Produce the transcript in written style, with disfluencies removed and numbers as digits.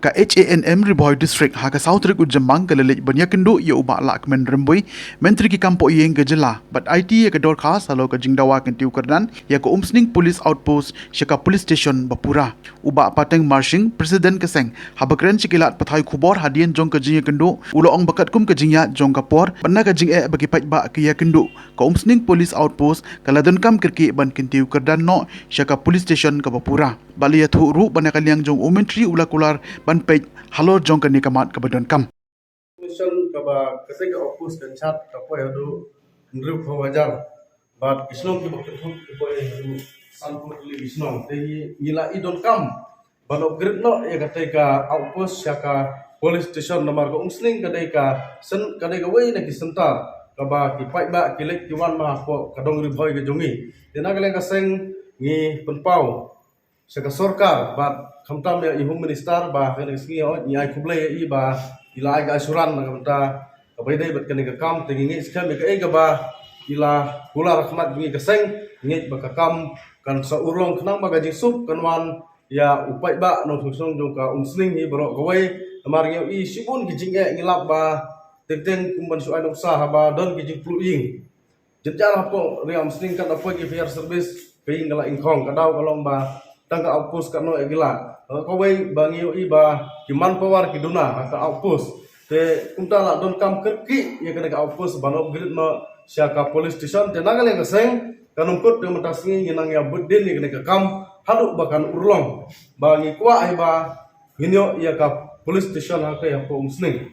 ka HANM Riboy District ha ka South Rik Ujamang ka lelit banya kendo ya uba lak men remboi menteri ki kampo yeng ke jela but IT ya ka dor khas halo ka jingdawa kan tiu kerdan ya ka umsning police outpost shaka police station bapura uba pateng marching president keseng habakren chikilat pathai khubor hadien jong ka jing kendo ulo ong bakat kum ka jingya jong ka por banna ka jing bagi paj ba ki ya kendo ka umsning police outpost kaladon kam kirki ban kin tiu kerdan no shaka police station ka bapura bali ya thu ru banna kaliang jong umentri ula kular ban pej halo jong ka nikamat ka badon kam mission kaba ketika opus dan chat kapo ya do ngrup hawajar bat kisno ki bakit hok kapo ya do sanpur li kisno te ngila idon kam bano gritno ya ketika opus syaka police station nomor ko umsling ketika sen ketika wei na kisentar kaba ki pai ba ki lek ki wan ma ko kadong ri boy ke jongi dena kaleng kaseng ngi penpau syaka sorkar bat khamtam ya ihum minister ba kene singi ni ai kuble ya i ba ila ga asuran na kamta kabai dai bat kene ka kam tingi skam ka e ba ila kula rahmat ngi kaseng ngi ba ka kam kan sa urlong khnang ba ga jisup kan wan ya upai ba no thusong jong ka umsling hi bro gawai amar ngi i sibun gi jing e ngilap ba teng kumban su ai nok sa ba don gi jing pluing jenjar hapo ri umsling kan apa gi fire service pe ngala ingkong kadau kalong ba tangka outpost kano egila kawai bangi i ba kiman power kiduna ka outpost te kumta la don kam kerki ya kena ka outpost banok grid no syaka police station te nagal yang seng kanum kut de matasngi nginang ya budin ni kena ka kam halu bakan urlong bangi kwa ai ba ginyo ya ka police station ha ka ya po umsning